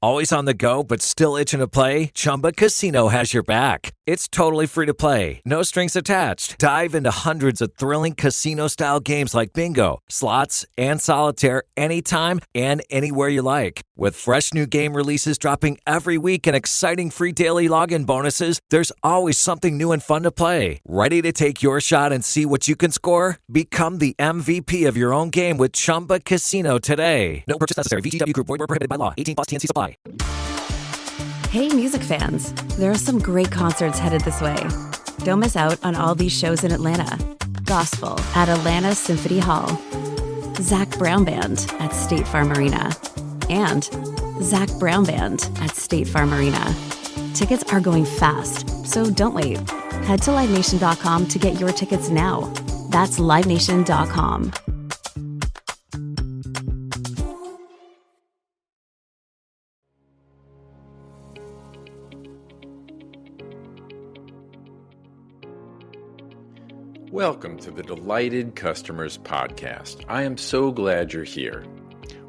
Always on the go but still itching to play? Chumba Casino has your back. It's totally free to play. No strings attached. Dive into hundreds of thrilling casino-style games like bingo, slots, and solitaire anytime and anywhere you like. With fresh new game releases dropping every week and exciting free daily login bonuses, there's always something new and fun to play. Ready to take your shot and see what you can score? Become the MVP of your own game with Chumba Casino today. No purchase necessary. VGW Group. Void where prohibited by law. 18+ TNC Supply. Hey, music fans. There are some great concerts headed this way. Don't miss out on all these shows in Atlanta. Gospel at Atlanta Symphony Hall. Zach Brown Band at State Farm Arena. And Zach Brown Band at State Farm Arena. Tickets are going fast, so don't wait. Head to LiveNation.com to get your tickets now. That's LiveNation.com. Welcome to the Delighted Customers Podcast. I am so glad you're here.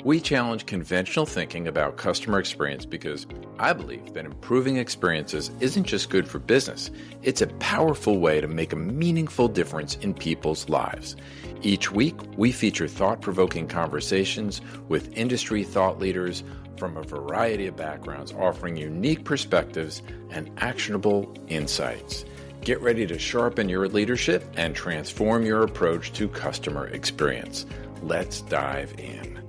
We challenge conventional thinking about customer experience because I believe that improving experiences isn't just good for business, it's a powerful way to make a meaningful difference in people's lives. Each week, we feature thought-provoking conversations with industry thought leaders from a variety of backgrounds, offering unique perspectives and actionable insights. Get ready to sharpen your leadership and transform your approach to customer experience. Let's dive in.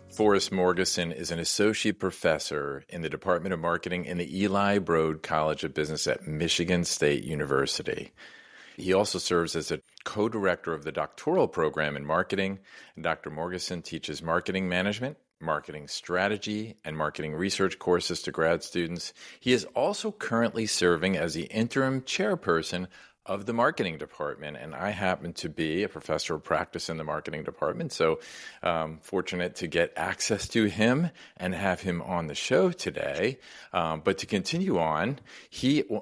Forrest Morgeson is an associate professor in the Department of Marketing in the Eli Broad College of Business at Michigan State University. He also serves as a co-director of the doctoral program in marketing. And Dr. Morgeson teaches marketing management, marketing strategy, and marketing research courses to grad students. He is also currently serving as the interim chairperson of the marketing department, and I happen to be a professor of practice in the marketing department, so fortunate to get access to him and have him on the show today. But to continue on,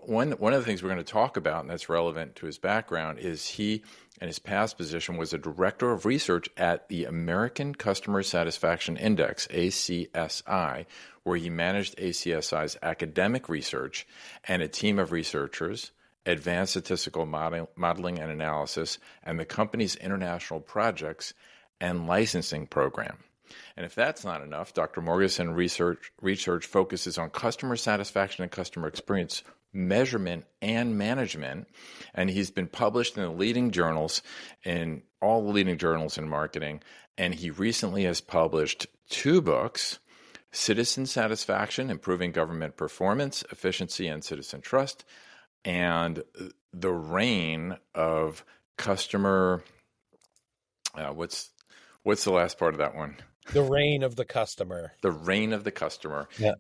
one of the things we're going to talk about, and that's relevant to his background, is he, in his past position, was a director of research at the American Customer Satisfaction Index, ACSI, where he managed ACSI's academic research and a team of researchers, advanced statistical modeling and analysis, and the company's international projects and licensing program. And if that's not enough, Dr. Morgeson research focuses on customer satisfaction and customer experience measurement and management, and he's been published in the leading journals, in all the leading journals in marketing, and he recently has published 2 books, Citizen Satisfaction, Improving Government Performance, Efficiency, and Citizen Trust, and The Reign of Customer, what's the last part of that one? The Reign of the Customer. The Reign of the Customer. Yeah.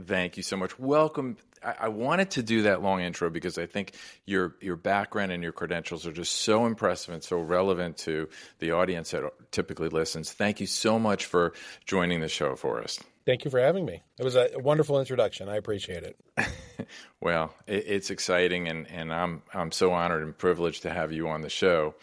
Thank you so much. Welcome. I wanted to do that long intro because I think your background and your credentials are just so impressive and so relevant to the audience that typically listens. Thank you so much for joining the show, Forrest. Thank you for having me. It was a wonderful introduction. I appreciate it. Well, it's exciting, and I'm so honored and privileged to have you on the show.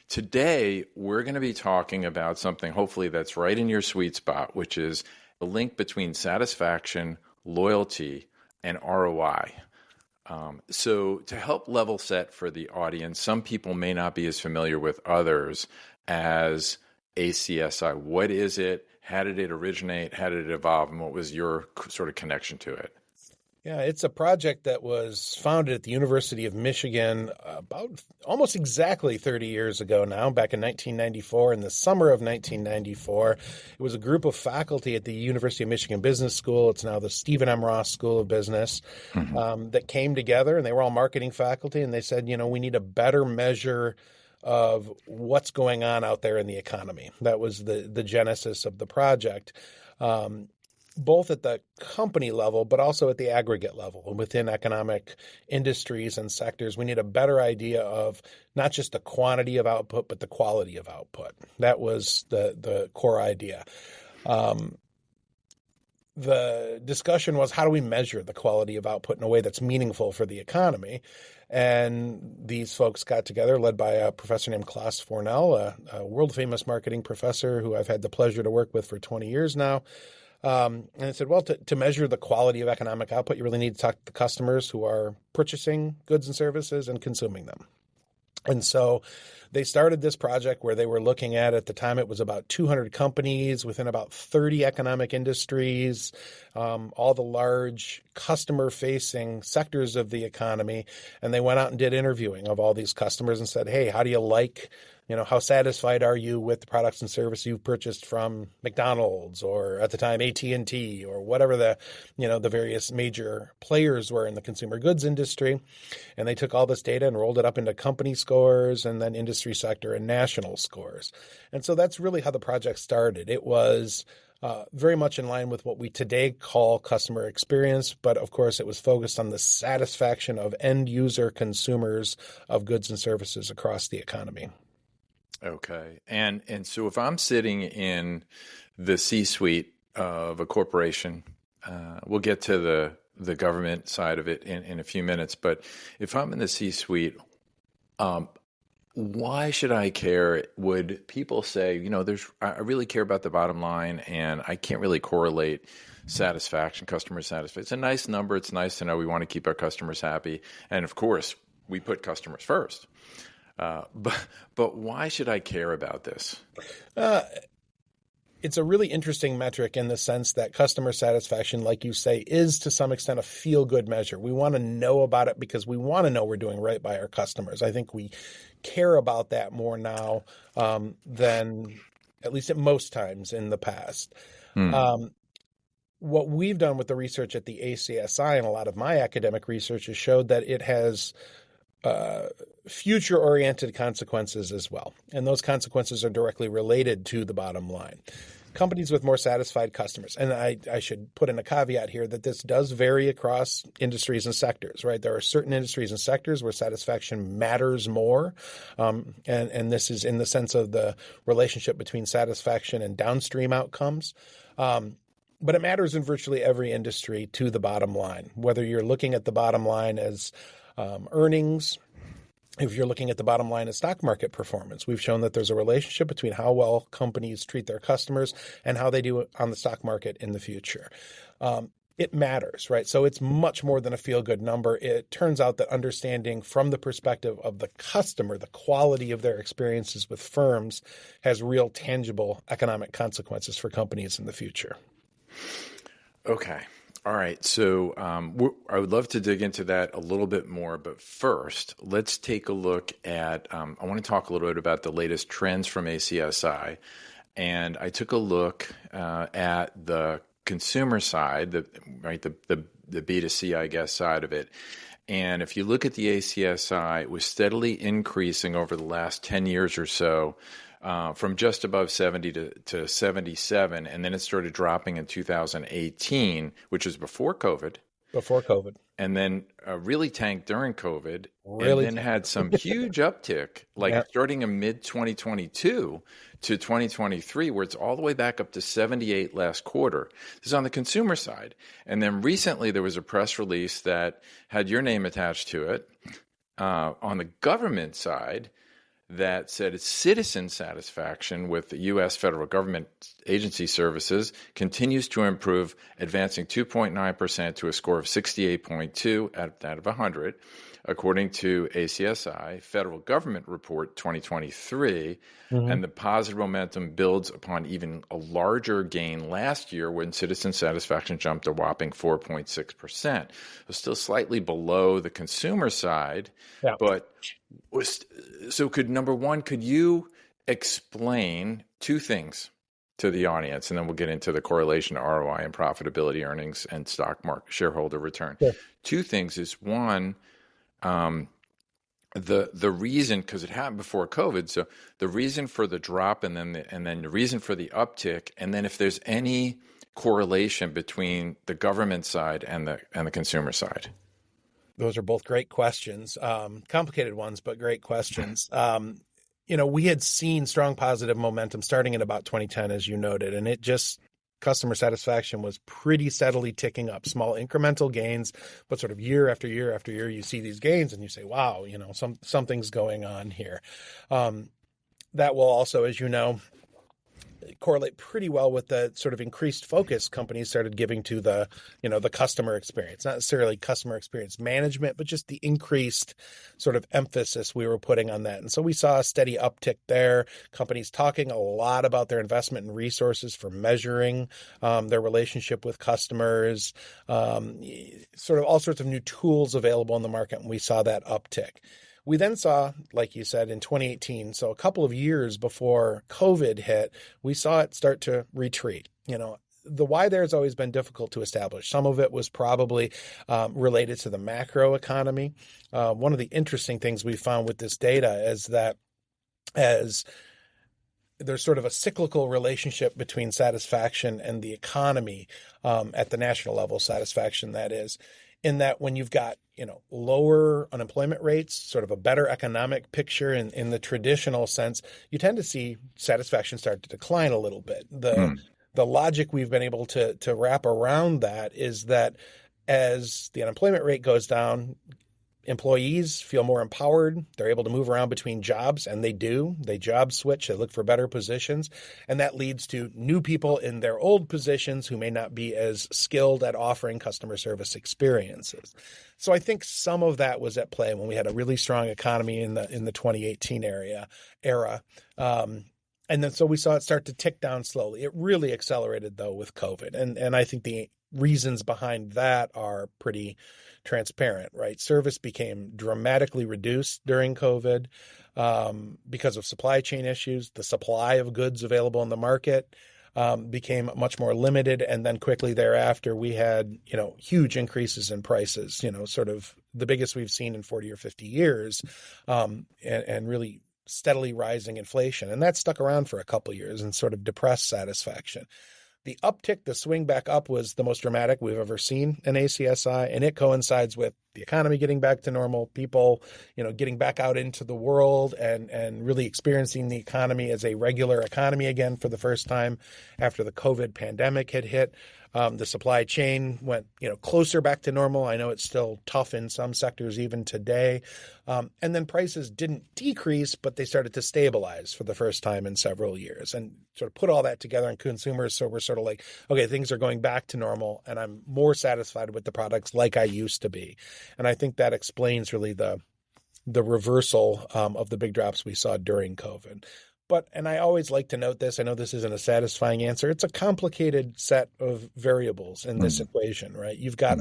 Today, we're going to be talking about something hopefully that's right in your sweet spot, which is the link between satisfaction, loyalty, and ROI. So to help level set for the audience, some people may not be as familiar with others as ACSI. What is it? How did it originate? How did it evolve? And what was your sort of connection to it? Yeah, it's a project that was founded at the University of Michigan about almost exactly 30 years ago now, back in 1994, in the summer of 1994. It was a group of faculty at the University of Michigan Business School. It's now the Stephen M. Ross School of Business, that came together, and they were all marketing faculty, and they said, we need a better measure of what's going on out there in the economy. That was the genesis of the project. Both at the company level, but also at the aggregate level. Within economic industries and sectors, we need a better idea of not just the quantity of output, but the quality of output. That was the core idea. the discussion was, how do we measure the quality of output in a way that's meaningful for the economy? And these folks got together, led by a professor named Klaus Fornell, a world-famous marketing professor who I've had the pleasure to work with for 20 years now. And I said, well, to measure the quality of economic output, you really need to talk to the customers who are purchasing goods and services and consuming them. And so they started this project where they were looking at the time, it was about 200 companies within about 30 economic industries, all the large customer-facing sectors of the economy. And they went out and did interviewing of all these customers and said, hey, how do you like, how satisfied are you with the products and services you've purchased from McDonald's or at the time AT&T or whatever the various major players were in the consumer goods industry. And they took all this data and rolled it up into company scores and then industry sector and national scores. And so that's really how the project started. It was very much in line with what we today call customer experience, but of course it was focused on the satisfaction of end user consumers of goods and services across the economy. Okay. And so if I'm sitting in the C-suite of a corporation, we'll get to the government side of it in a few minutes, but if I'm in the C-suite, why should I care? Would people say, I really care about the bottom line and I can't really correlate satisfaction, customer satisfaction. It's a nice number. It's nice to know we want to keep our customers happy. And of course, we put customers first. But why should I care about this? It's a really interesting metric in the sense that customer satisfaction, like you say, is to some extent a feel-good measure. We want to know about it because we want to know we're doing right by our customers. I think we care about that more now than at least at most times in the past. What we've done with the research at the ACSI and a lot of my academic research has showed that it has future-oriented consequences as well. And those consequences are directly related to the bottom line. Companies with more satisfied customers, and I should put in a caveat here that this does vary across industries and sectors, right? There are certain industries and sectors where satisfaction matters more, and this is in the sense of the relationship between satisfaction and downstream outcomes. But it matters in virtually every industry to the bottom line, whether you're looking at the bottom line as earnings, if you're looking at the bottom line of stock market performance. We've shown that there's a relationship between how well companies treat their customers and how they do on the stock market in the future. It matters, right? So it's much more than a feel-good number. It turns out that understanding from the perspective of the customer, the quality of their experiences with firms has real tangible economic consequences for companies in the future. Okay. All right. So I would love to dig into that a little bit more. But first, let's take a look at I want to talk a little bit about the latest trends from ACSI. And I took a look at the consumer side, the B2C, I guess, side of it. And if you look at the ACSI, it was steadily increasing over the last 10 years or so. From just above 70 to 77, and then it started dropping in 2018, which was before COVID. And then really tanked during COVID, and then had some huge uptick, starting in mid-2022 to 2023, where it's all the way back up to 78 last quarter. This is on the consumer side. And then recently there was a press release that had your name attached to it on the government side, that said its citizen satisfaction with the U.S. federal government agency services continues to improve, advancing 2.9% to a score of 68.2 out of 100, according to ACSI Federal Government Report 2023. And the positive momentum builds upon even a larger gain last year when citizen satisfaction jumped a whopping 4.6%. So still slightly below the consumer side, but so could you explain two things to the audience, and then we'll get into the correlation to ROI and profitability, earnings, and stock market shareholder return. Sure. Two things is one, the reason, because it happened before COVID, so the reason for the drop, and then the reason for the uptick, and then if there's any correlation between the government side and the consumer side. Those are both great questions, complicated ones, but great questions. We had seen strong positive momentum starting in about 2010, as you noted, and it just customer satisfaction was pretty steadily ticking up, small incremental gains, but sort of year after year after year, you see these gains and you say, wow, something's going on here. That will also, as you know, correlate pretty well with the sort of increased focus companies started giving to the customer experience, not necessarily customer experience management, but just the increased sort of emphasis we were putting on that. And so we saw a steady uptick there, companies talking a lot about their investment in resources for measuring their relationship with customers, sort of all sorts of new tools available in the market. And we saw that uptick. We then saw, like you said, in 2018, so a couple of years before COVID hit, we saw it start to retreat. The why there has always been difficult to establish. Some of it was probably related to the macro economy. One of the interesting things we found with this data is that as there's sort of a cyclical relationship between satisfaction and the economy at the national level, satisfaction that is, in that when you've got lower unemployment rates, sort of a better economic picture in the traditional sense, you tend to see satisfaction start to decline a little bit. The logic we've been able to wrap around that is that as the unemployment rate goes down, employees feel more empowered. They're able to move around between jobs, and they do. They job switch. They look for better positions. And that leads to new people in their old positions who may not be as skilled at offering customer service experiences. So I think some of that was at play when we had a really strong economy in the 2018 era. And then so we saw it start to tick down slowly. It really accelerated, though, with COVID. And I think the reasons behind that are pretty transparent, right? Service became dramatically reduced during COVID because of supply chain issues. The supply of goods available in the market became much more limited. And then quickly thereafter, we had, huge increases in prices, sort of the biggest we've seen in 40 or 50 years, and really steadily rising inflation. And that stuck around for a couple of years and sort of depressed satisfaction. The uptick, the swing back up, was the most dramatic we've ever seen in ACSI, and it coincides with the economy getting back to normal, people, getting back out into the world and really experiencing the economy as a regular economy again for the first time after the COVID pandemic had hit. The supply chain went, closer back to normal. I know it's still tough in some sectors even today. And then prices didn't decrease, but they started to stabilize for the first time in several years, and sort of put all that together in consumers. So we're sort of like, okay, things are going back to normal and I'm more satisfied with the products like I used to be. And I think that explains really the reversal of the big drops we saw during COVID. And I always like to note this, I know this isn't a satisfying answer. It's a complicated set of variables in this equation, right? You've got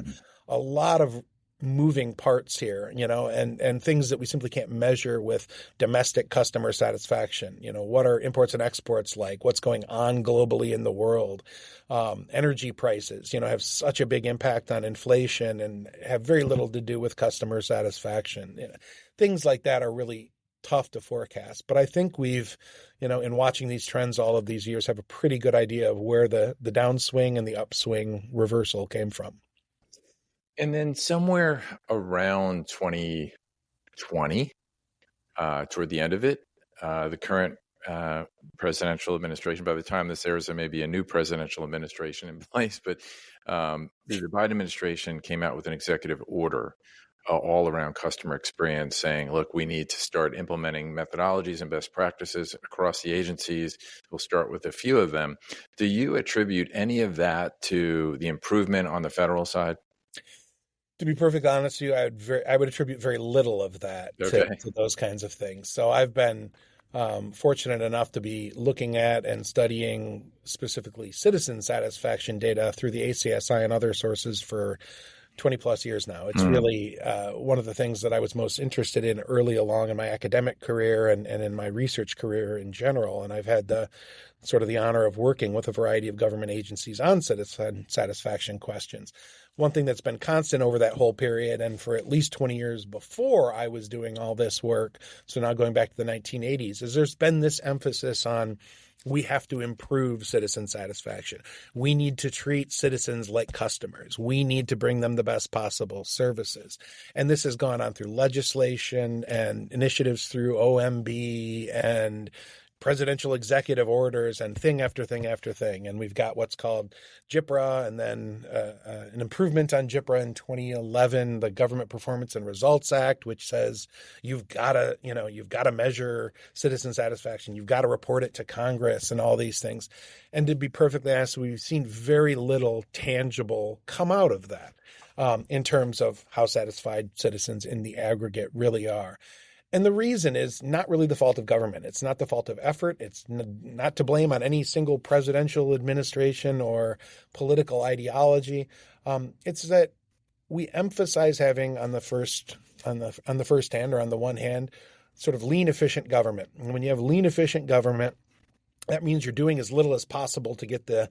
a lot of moving parts here, and things that we simply can't measure with domestic customer satisfaction. What are imports and exports like? What's going on globally in the world? Energy prices, have such a big impact on inflation and have very little to do with customer satisfaction. Things like that are really tough to forecast. But I think we've, in watching these trends all of these years, have a pretty good idea of where the downswing and the upswing reversal came from. And then somewhere around 2020, toward the end of it, the current presidential administration, by the time this airs, there may be a new presidential administration in place, but the Biden administration came out with an executive order all around customer experience, saying, look, we need to start implementing methodologies and best practices across the agencies. We'll start with a few of them. Do you attribute any of that to the improvement on the federal side? To be perfectly honest with you, I would attribute very little of that to those kinds of things. So I've been fortunate enough to be looking at and studying specifically citizen satisfaction data through the ACSI and other sources for 20 plus years now. It's really one of the things that I was most interested in early along in my academic career and in my research career in general. And I've had the honor of working with a variety of government agencies on citizen satisfaction questions. One thing that's been constant over that whole period, and for at least 20 years before I was doing all this work, so now going back to the 1980s, is there's been this emphasis on we have to improve citizen satisfaction. We need to treat citizens like customers. We need to bring them the best possible services. And this has gone on through legislation and initiatives through OMB and presidential executive orders and thing after thing after thing. And we've got what's called GPRA, and then an improvement on GPRA in 2011, the Government Performance and Results Act, which says you've got to measure citizen satisfaction. You've got to report it to Congress and all these things. And to be perfectly honest, we've seen very little tangible come out of that in terms of how satisfied citizens in the aggregate really are. And the reason is not really the fault of government. It's not the fault of effort. It's not to blame on any single presidential administration or political ideology. It's that we emphasize having on the first hand, or on the one hand, sort of lean, efficient government. And when you have lean, efficient government, that means you're doing as little as possible to get the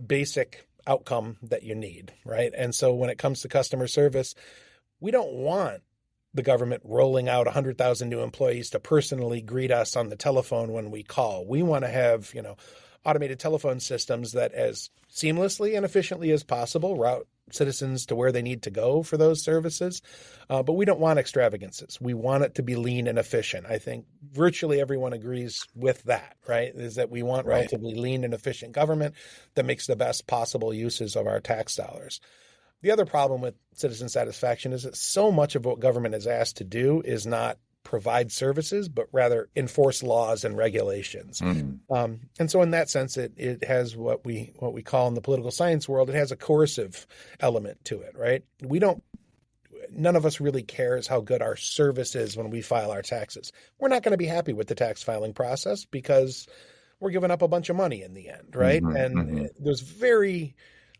basic outcome that you need, right? And so when it comes to customer service, we don't want the government rolling out 100,000 new employees to personally greet us on the telephone when we call. We want to have, automated telephone systems that as seamlessly and efficiently as possible route citizens to where they need to go for those services. But we don't want extravagances. We want it to be lean and efficient. I think virtually everyone agrees with that, right? Is that we want relatively lean and efficient government that makes the best possible uses of our tax dollars. The other problem with citizen satisfaction is that so much of what government is asked to do is not provide services, but rather enforce laws and regulations. Mm-hmm. And so in that sense, it has what we call in the political science world, it has a coercive element to it, right? None of us really cares how good our service is when we file our taxes. We're not going to be happy with the tax filing process because we're giving up a bunch of money in the end, right? Mm-hmm. And there's very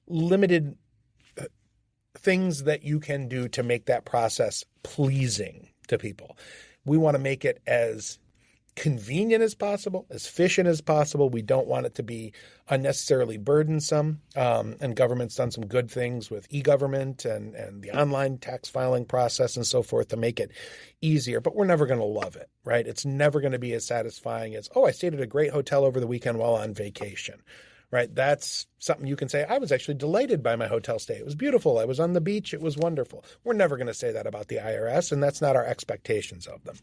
limited things that you can do to make that process pleasing to people. We want to make it as convenient as possible, as efficient as possible. We don't want it to be unnecessarily burdensome. And government's done some good things with e-government and the online tax filing process and so forth to make it easier. But we're never going to love it, right? It's never going to be as satisfying as, I stayed at a great hotel over the weekend while on vacation. Right. That's something you can say. I was actually delighted by my hotel stay. It was beautiful. I was on the beach. It was wonderful. We're never going to say that about the IRS, and that's not our expectations of them.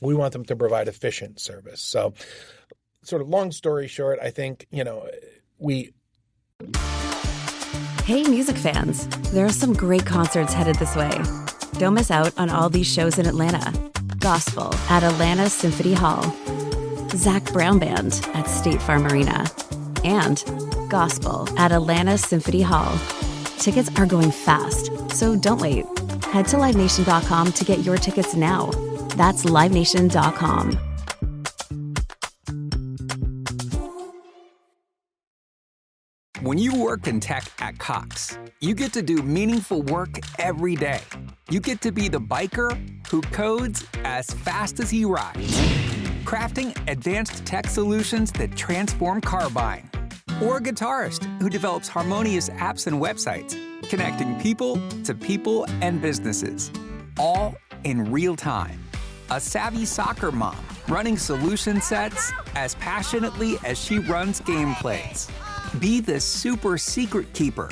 We want them to provide efficient service. So sort of long story short, I think, we. Hey, music fans. There are some great concerts headed this way. Don't miss out on all these shows in Atlanta. Gospel at Atlanta Symphony Hall. Zach Brown Band at State Farm Arena. And Gospel at Atlanta Symphony Hall. Tickets are going fast, so don't wait. Head to LiveNation.com to get your tickets now. That's LiveNation.com. When you work in tech at Cox, you get to do meaningful work every day. You get to be the biker who codes as fast as he rides, crafting advanced tech solutions that transform car buying. Or a guitarist who develops harmonious apps and websites, connecting people to people and businesses, all in real time. A savvy soccer mom running solution sets as passionately as she runs gameplays. Be the super secret keeper,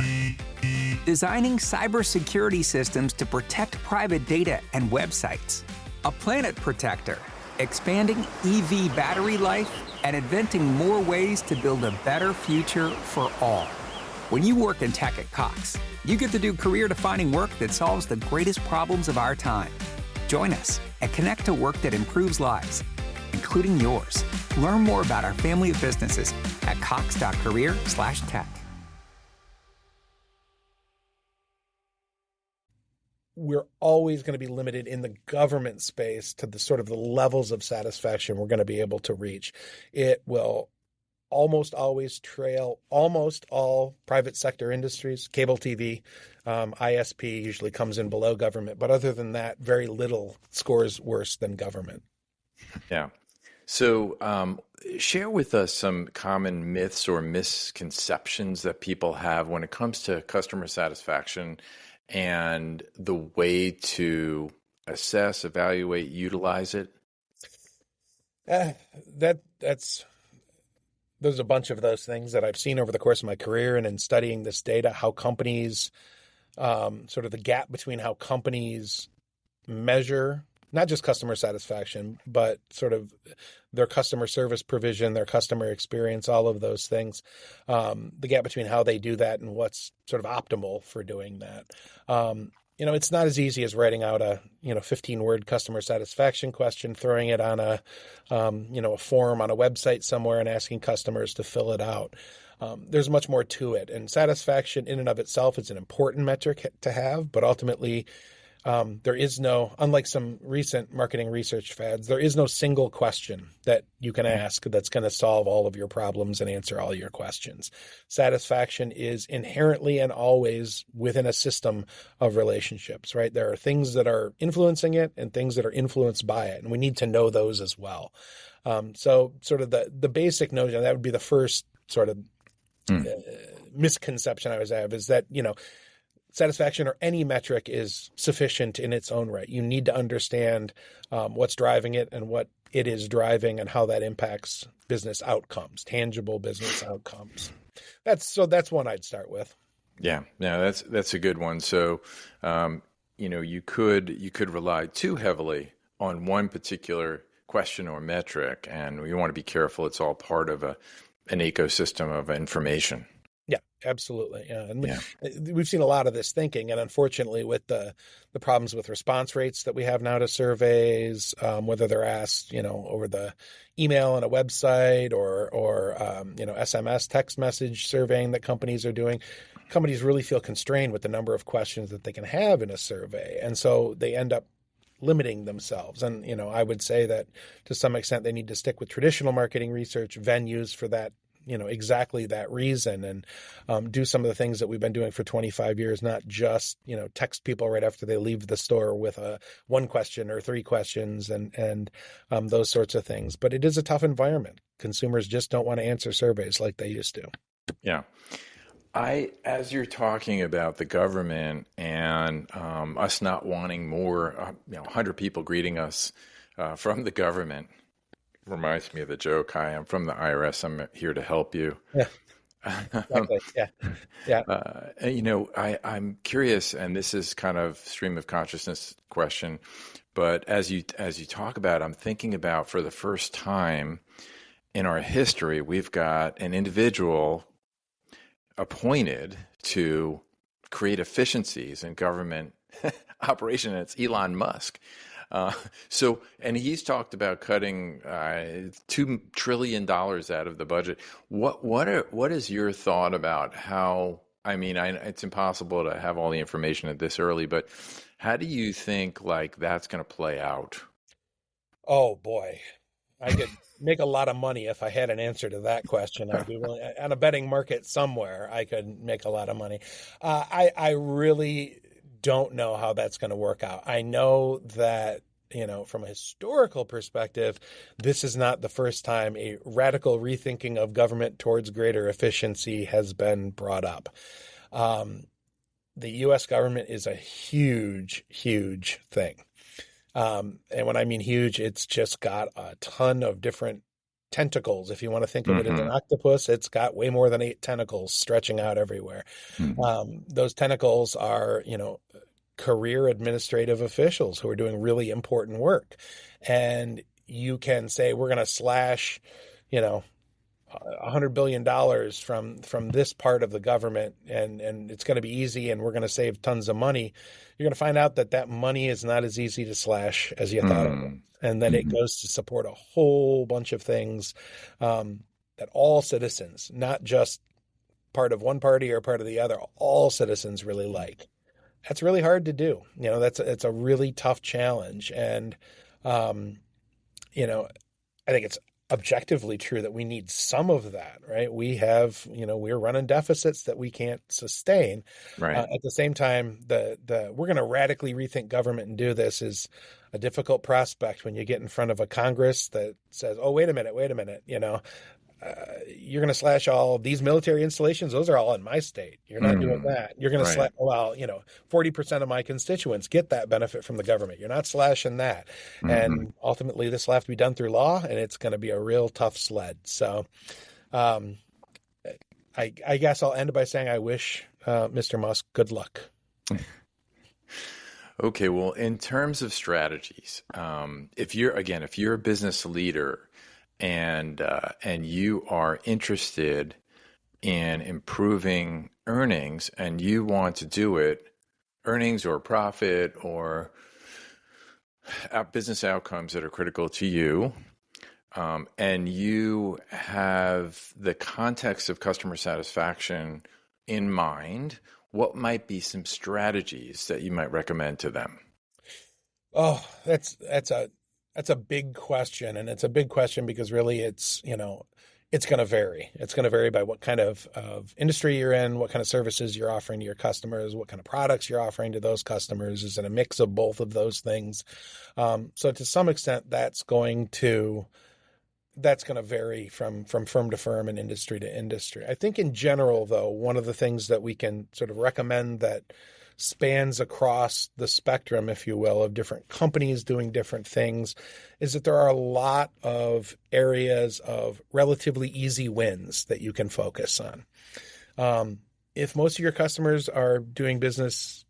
designing cybersecurity systems to protect private data and websites. A planet protector, expanding EV battery life and inventing more ways to build a better future for all. When you work in tech at Cox, you get to do career-defining work that solves the greatest problems of our time. Join us and connect to work that improves lives, including yours. Learn more about our family of businesses at cox.career/tech. We're always going to be limited in the government space to the sort of the levels of satisfaction we're going to be able to reach. It will almost always trail almost all private sector industries. Cable TV, ISP usually comes in below government. But other than that, very little scores worse than government. Yeah. So share with us some common myths or misconceptions that people have when it comes to customer satisfaction and the way to assess, evaluate, utilize it? There's a bunch of those things that I've seen over the course of my career and in studying this data, how companies, sort of the gap between how companies measure not just customer satisfaction, but sort of their customer service provision, their customer experience, all of those things, the gap between how they do that and what's sort of optimal for doing that. It's not as easy as writing out a 15-word customer satisfaction question, throwing it on a form on a website somewhere and asking customers to fill it out. There's much more to it, and satisfaction in and of itself is an important metric to have, but ultimately there is no, unlike some recent marketing research fads, there is no single question that you can ask that's going to solve all of your problems and answer all your questions. Satisfaction is inherently and always within a system of relationships, right? There are things that are influencing it and things that are influenced by it, and we need to know those as well. So sort of the basic notion, that would be the first sort of misconception I always have, is that, satisfaction or any metric is sufficient in its own right. You need to understand what's driving it and what it is driving and how that impacts business outcomes, tangible business outcomes. That's one I'd start with. Yeah, that's a good one. So, you could rely too heavily on one particular question or metric, and you want to be careful. It's all part of an ecosystem of information. Yeah, absolutely. Yeah. And we've seen a lot of this thinking, and unfortunately with the problems with response rates that we have now to surveys, whether they're asked, over the email on a website or SMS text message surveying that companies are doing, companies really feel constrained with the number of questions that they can have in a survey. And so they end up limiting themselves. And, I would say that to some extent they need to stick with traditional marketing research venues for that, exactly that reason, and do some of the things that we've been doing for 25 years, not just, text people right after they leave the store with a one question or three questions and those sorts of things. But it is a tough environment. Consumers just don't want to answer surveys like they used to. Yeah. As you're talking about the government and us not wanting more, 100 people greeting us from the government, reminds me of the joke, "Hi, I'm from the IRS. I'm here to help you." Yeah, exactly. Yeah. I'm curious, and this is kind of stream of consciousness question, but as you talk about it, I'm thinking about, for the first time in our history, we've got an individual appointed to create efficiencies in government operation, and it's Elon Musk. And he's talked about cutting $2 trillion out of the budget. What is your thought about how? I mean, it's impossible to have all the information at this early, but how do you think that's going to play out? Oh boy, I could make a lot of money if I had an answer to that question. I'd be willing, on a betting market somewhere, I could make a lot of money. I really don't know how that's going to work out. I know that, from a historical perspective, this is not the first time a radical rethinking of government towards greater efficiency has been brought up. The U.S. government is a huge, huge thing. And when I mean huge, it's just got a ton of different tentacles. If you want to think of it as an octopus, it's got way more than 8 tentacles stretching out everywhere. Those tentacles are, career administrative officials who are doing really important work. And you can say, we're going to slash, $100 billion from this part of the government, and it's going to be easy, and we're going to save tons of money. You're going to find out that money is not as easy to slash as you thought it was, and that it goes to support a whole bunch of things that all citizens, not just part of one party or part of the other, all citizens really like. That's really hard to do. It's a really tough challenge, and I think it's objectively true that we need some of that, right? We have, we're running deficits that we can't sustain. Right. At the same time, we're going to radically rethink government and do this is a difficult prospect when you get in front of a Congress that says, oh, wait a minute, you're going to slash all of these military installations. Those are all in my state. You're not doing that. You're going to slash, 40% of my constituents get that benefit from the government. You're not slashing that. And ultimately, this will have to be done through law, and it's going to be a real tough sled. So I guess I'll end by saying I wish Mr. Musk good luck. Okay, well, in terms of strategies, if you're a business leader and you are interested in improving earnings and you want to do it, earnings or profit or business outcomes that are critical to you, and you have the context of customer satisfaction in mind, what might be some strategies that you might recommend to them? Oh, that's a big question, and it's a big question because really it's going to vary. It's going to vary by what kind of industry you're in, what kind of services you're offering to your customers, what kind of products you're offering to those customers. Is it a mix of both of those things? So to some extent, that's going to vary from firm to firm and industry to industry. I think in general, though, one of the things that we can sort of recommend that spans across the spectrum, if you will, of different companies doing different things is that there are a lot of areas of relatively easy wins that you can focus on. If most of your customers are doing business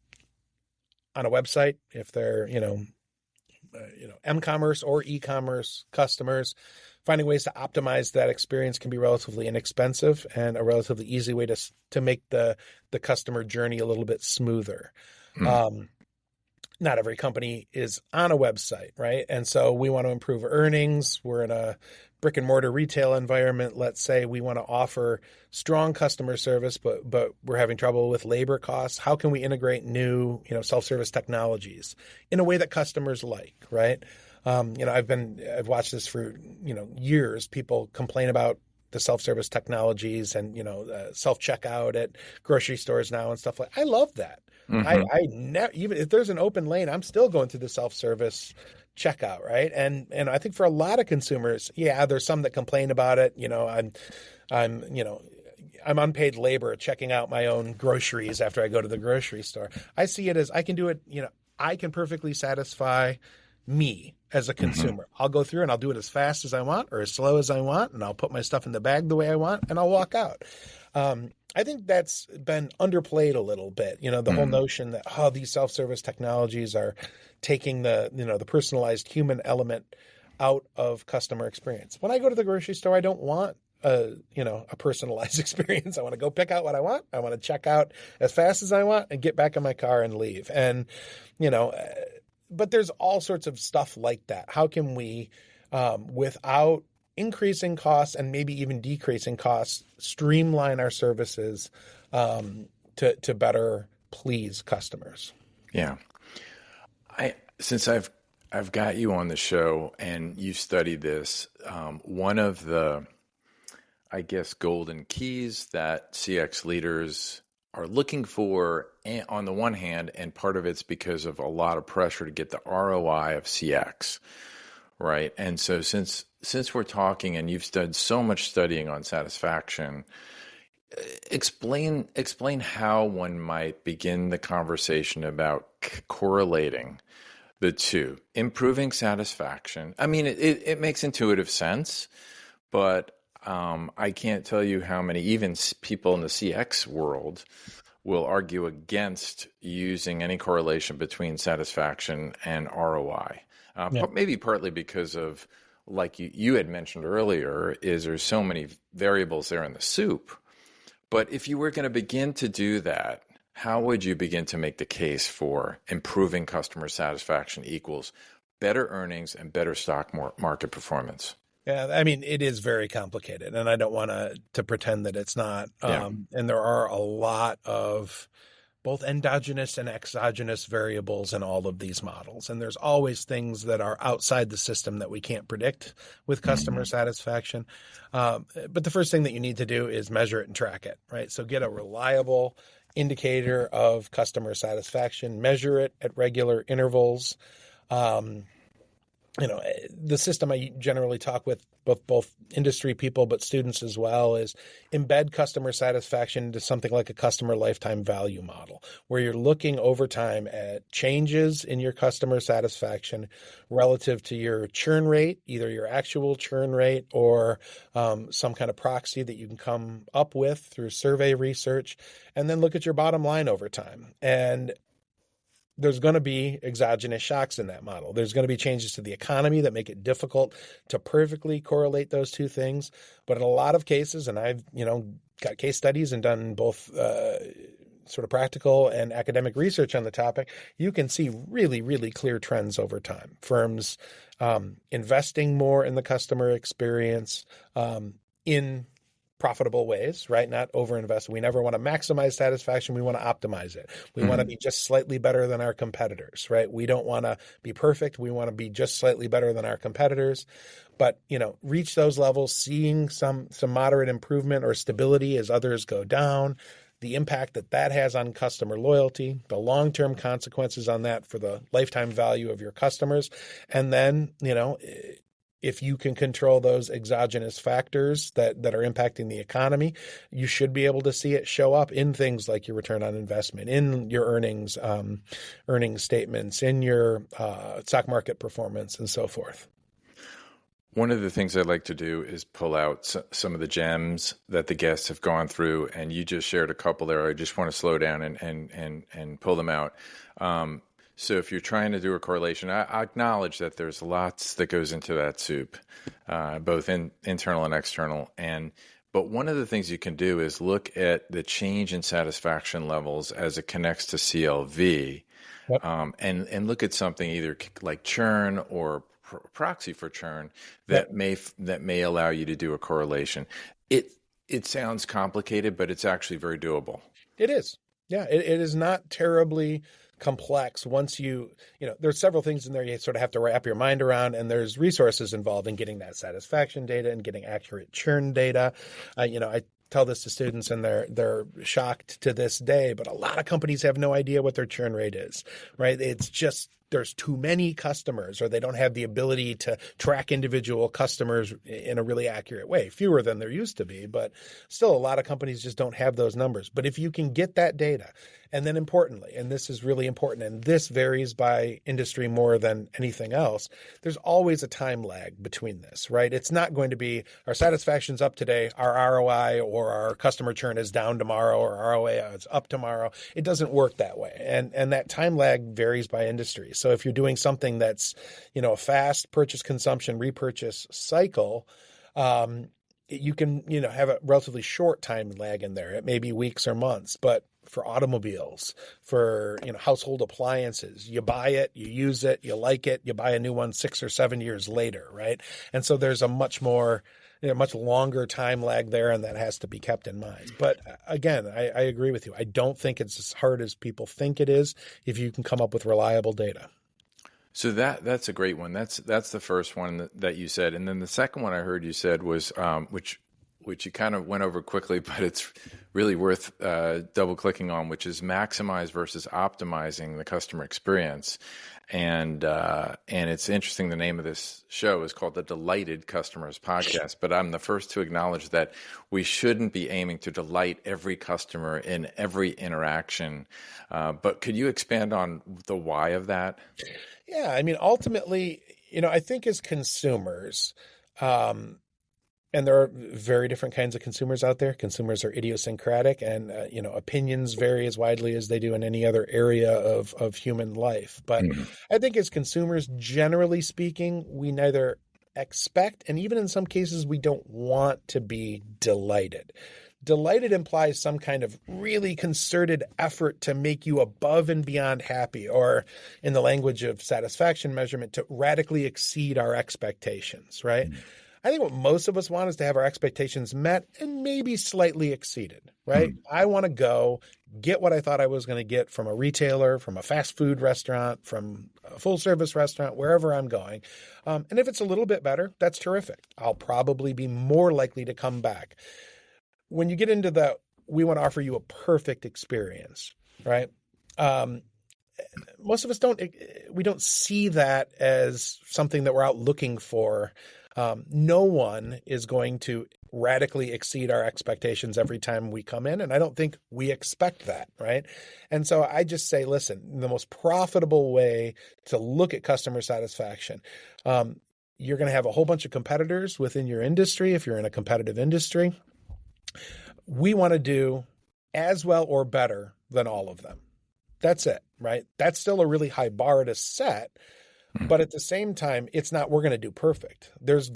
on a website, if they're, m-commerce or e-commerce customers, finding ways to optimize that experience can be relatively inexpensive and a relatively easy way to make the customer journey a little bit smoother. Not every company is on a website, right? And so we want to improve earnings. We're in a brick and mortar retail environment. Let's say we want to offer strong customer service, but we're having trouble with labor costs. How can we integrate new, self-service technologies in a way that customers like, right? I've watched this for, years. People complain about the self-service technologies and, self-checkout at grocery stores now and stuff like that. I love that. I never, even if there's an open lane, I'm still going through the self-service checkout, right? And I think for a lot of consumers, there's some that complain about it. I'm unpaid labor checking out my own groceries after I go to the grocery store. I see it as I can do it, I can perfectly satisfy me as a consumer. I'll go through and I'll do it as fast as I want or as slow as I want, and I'll put my stuff in the bag the way I want, and I'll walk out. I think that's been underplayed a little bit. The whole notion that these self-service technologies are taking the personalized human element out of customer experience. When I go to the grocery store, I don't want a personalized experience. I want to go pick out what I want. I want to check out as fast as I want and get back in my car and leave. And but there's all sorts of stuff like that. How can we, without increasing costs and maybe even decreasing costs, streamline our services to better please customers? Yeah. Since I've got you on the show and you've studied this, one of the, I guess, golden keys that CX leaders are looking for on the one hand, and part of it's because of a lot of pressure to get the ROI of CX, right? And so since we're talking and you've done so much studying on satisfaction, explain how one might begin the conversation about correlating the two. Improving satisfaction. I mean, it makes intuitive sense, but I can't tell you how many, even people in the CX world, will argue against using any correlation between satisfaction and ROI. Maybe partly because of, like you had mentioned earlier, is there's so many variables there in the soup. But if you were going to begin to do that, how would you begin to make the case for improving customer satisfaction equals better earnings and better stock market performance? Yeah, I mean, it is very complicated, and I don't want to pretend that it's not. And there are a lot of both endogenous and exogenous variables in all of these models. And there's always things that are outside the system that we can't predict with customer satisfaction. But the first thing that you need to do is measure it and track it, right? So get a reliable indicator of customer satisfaction, measure it at regular intervals. The system I generally talk with both industry people but students as well is embed customer satisfaction into something like a customer lifetime value model, where you're looking over time at changes in your customer satisfaction relative to your churn rate, either your actual churn rate or some kind of proxy that you can come up with through survey research, and then look at your bottom line over time. And there's going to be exogenous shocks in that model. There's going to be changes to the economy that make it difficult to perfectly correlate those two things. But in a lot of cases, and I've, got case studies and done both sort of practical and academic research on the topic, you can see really, really clear trends over time. Firms investing more in the customer experience in profitable ways, right? Not overinvest. We never want to maximize satisfaction. We want to optimize it. We want to be just slightly better than our competitors, right? We don't want to be perfect. We want to be just slightly better than our competitors. But, reach those levels, seeing some moderate improvement or stability as others go down, the impact that has on customer loyalty, the long-term consequences on that for the lifetime value of your customers. And then, if you can control those exogenous factors that are impacting the economy, you should be able to see it show up in things like your return on investment, in your earnings statements, in your stock market performance, and so forth. One of the things I'd like to do is pull out some of the gems that the guests have gone through, and you just shared a couple there. I just want to slow down and pull them out. So if you're trying to do a correlation, I acknowledge that there's lots that goes into that soup, both internal and external. But one of the things you can do is look at the change in satisfaction levels as it connects to CLV, yep. And look at something either like churn or proxy for churn that may allow you to do a correlation. It sounds complicated, but it's actually very doable. It is. Yeah, it is not terribly complex. Once there's several things in there you sort of have to wrap your mind around, and there's resources involved in getting that satisfaction data and getting accurate churn data. I tell this to students, and they're shocked to this day, but a lot of companies have no idea what their churn rate is, right? It's just there's too many customers, or they don't have the ability to track individual customers in a really accurate way. Fewer than there used to be, but still a lot of companies just don't have those numbers. But if you can get that data, and then importantly, and this is really important, and this varies by industry more than anything else, there's always a time lag between this, right? It's not going to be our satisfaction's up today, our ROI or our customer churn is down tomorrow, or our ROI is up tomorrow. It doesn't work that way. And that time lag varies by industry. So if you're doing something that's, a fast purchase, consumption, repurchase cycle, you can, have a relatively short time lag in there. It may be weeks or months, but for automobiles, for, household appliances, you buy it, you use it, you like it, you buy a new one 6 or 7 years later, right? And so there's a much longer time lag there, and that has to be kept in mind. But again, I agree with you. I don't think it's as hard as people think it is if you can come up with reliable data. So that's a great one. That's the first one that you said, and then the second one I heard you said was which you kind of went over quickly, but it's really worth double clicking on, which is maximize versus optimizing the customer experience. And it's interesting. The name of this show is called the Delighted Customers Podcast, but I'm the first to acknowledge that we shouldn't be aiming to delight every customer in every interaction. But could you expand on the why of that? Yeah, I mean, ultimately, I think as consumers, and there are very different kinds of consumers out there. Consumers are idiosyncratic, and opinions vary as widely as they do in any other area of human life. But I think as consumers, generally speaking, we neither expect, and even in some cases, we don't want to be delighted. Delighted implies some kind of really concerted effort to make you above and beyond happy, or in the language of satisfaction measurement, to radically exceed our expectations, right? I think what most of us want is to have our expectations met and maybe slightly exceeded, right? I want to go get what I thought I was going to get from a retailer, from a fast food restaurant, from a full service restaurant, wherever I'm going. And if it's a little bit better, that's terrific. I'll probably be more likely to come back. When you get into we want to offer you a perfect experience, right? Most of us don't see that as something that we're out looking for. No one is going to radically exceed our expectations every time we come in, and I don't think we expect that, right? And so I just say, listen, the most profitable way to look at customer satisfaction, you're going to have a whole bunch of competitors within your industry if you're in a competitive industry. We want to do as well or better than all of them. That's it, right? That's still a really high bar to set. But at the same time, it's not, we're going to do perfect. There's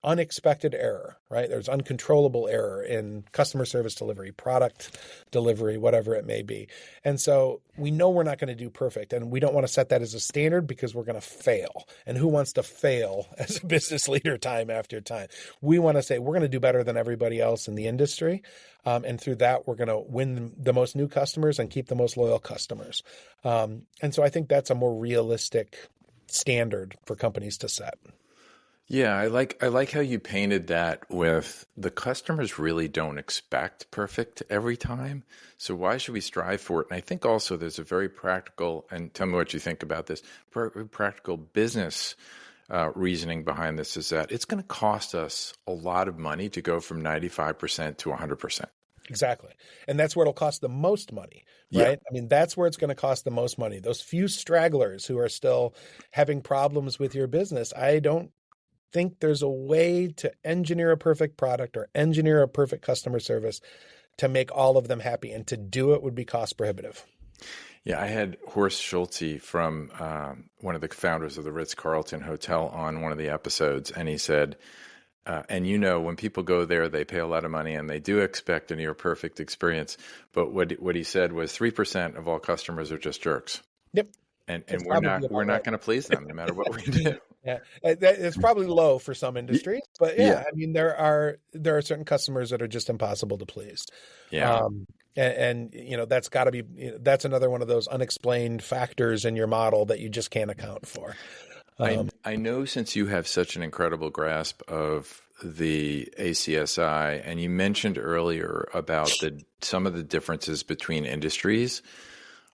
unexpected error, right? There's uncontrollable error in customer service delivery, product delivery, whatever it may be. And so we know we're not going to do perfect, and we don't want to set that as a standard because we're going to fail. And who wants to fail as a business leader time after time? We want to say we're going to do better than everybody else in the industry. And through that, we're going to win the most new customers and keep the most loyal customers. And so I think that's a more realistic standard for companies to set. Yeah, I like how you painted that with the customers really don't expect perfect every time. So why should we strive for it? And I think also there's a very practical, and tell me what you think about this, very practical business reasoning behind this is that it's going to cost us a lot of money to go from 95% to 100%. Exactly. And that's where it'll cost the most money, right? Yeah. I mean, that's where it's going to cost the most money. Those few stragglers who are still having problems with your business, I don't think there's a way to engineer a perfect product or engineer a perfect customer service to make all of them happy. And to do it would be cost prohibitive. Yeah, I had Horst Schulze from one of the founders of the Ritz-Carlton Hotel on one of the episodes, and he said, and when people go there, they pay a lot of money and they do expect a near perfect experience. But what he said was 3% of all customers are just jerks. Yep. And we're not going to please them no matter what we do. Yeah, it's probably low for some industries, but yeah, I mean there are certain customers that are just impossible to please. Yeah, and that's got to be that's another one of those unexplained factors in your model that you just can't account for. I know since you have such an incredible grasp of the ACSI, and you mentioned earlier about some of the differences between industries.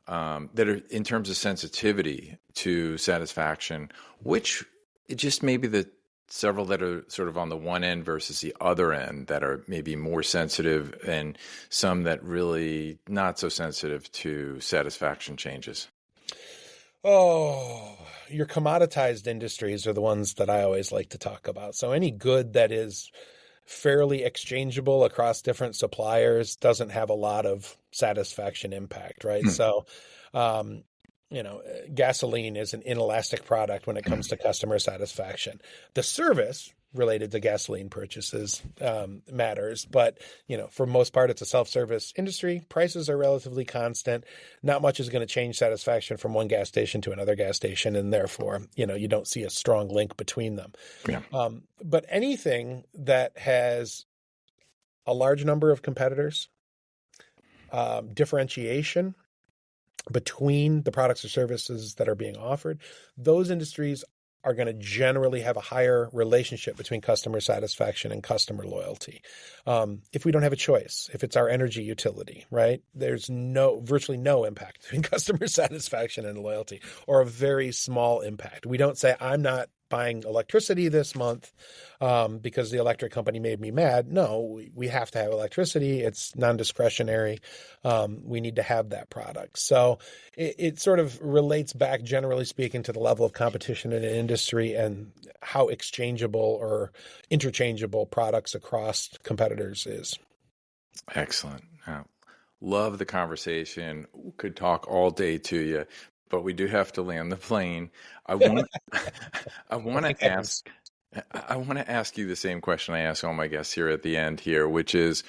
That are in terms of sensitivity to satisfaction, which just maybe the several that are sort of on the one end versus the other end that are maybe more sensitive and some that really not so sensitive to satisfaction changes. Oh, your commoditized industries are the ones that I always like to talk about. So any good that is fairly exchangeable across different suppliers doesn't have a lot of satisfaction impact, right? So, gasoline is an inelastic product when it comes to customer satisfaction. The service related to gasoline purchases matters, but for most part, it's a self-service industry. Prices are relatively constant. Not much is going to change satisfaction from one gas station to another gas station, and therefore, you don't see a strong link between them. Yeah. But anything that has a large number of competitors, differentiation between the products or services that are being offered, those industries are going to generally have a higher relationship between customer satisfaction and customer loyalty. If we don't have a choice, if it's our energy utility, right, there's virtually no impact between customer satisfaction and loyalty, or a very small impact. We don't say, I'm not buying electricity this month because the electric company made me mad. No, we have to have electricity. It's non-discretionary. We need to have that product. So it sort of relates back, generally speaking, to the level of competition in an industry and how exchangeable or interchangeable products across competitors is. Excellent. Love the conversation. Could talk all day to you, but we do have to land the plane. I want to ask you the same question I ask all my guests here at the end here, which is,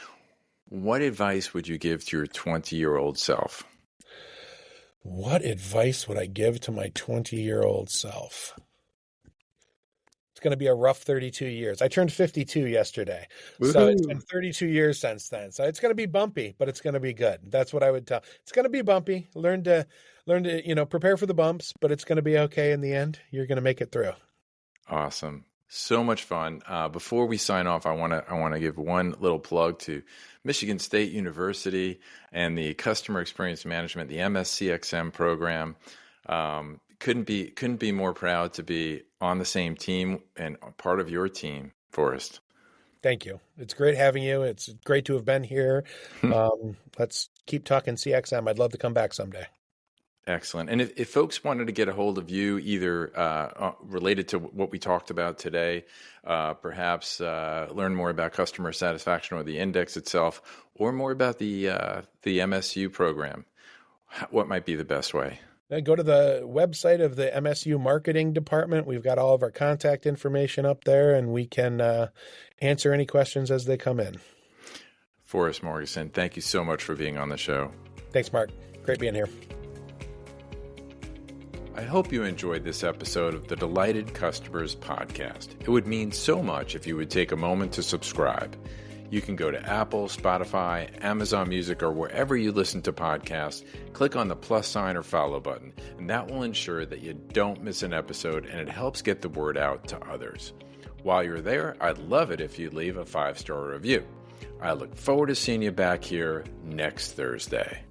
what advice would you give to your 20-year-old self? What advice would I give to my 20-year-old self? It's going to be a rough 32 years. I turned 52 yesterday. Woo-hoo. So it's been 32 years since then. So it's going to be bumpy, but it's going to be good. That's what I would tell. It's going to be bumpy. Learn to, prepare for the bumps, but it's going to be okay in the end. You're going to make it through. Awesome. So much fun. Before we sign off, I want to give one little plug to Michigan State University and the Customer Experience Management, the MSCXM program. Couldn't be more proud to be on the same team and part of your team, Forrest. Thank you. It's great having you. It's great to have been here. Let's keep talking CXM. I'd love to come back someday. Excellent. And if folks wanted to get a hold of you, either related to what we talked about today, perhaps learn more about customer satisfaction or the index itself, or more about the MSU program, What might be the best way? Go to the website of the MSU Marketing Department. We've got all of our contact information up there, and we can answer any questions as they come in. Forrest Morgeson, thank you so much for being on the show. Thanks, Mark. Great being here. I hope you enjoyed this episode of the Delighted Customers Podcast. It would mean so much if you would take a moment to subscribe. You can go to Apple, Spotify, Amazon Music, or wherever you listen to podcasts, click on the plus sign or follow button, and that will ensure that you don't miss an episode, and it helps get the word out to others. While you're there, I'd love it if you'd leave a 5-star review. I look forward to seeing you back here next Thursday.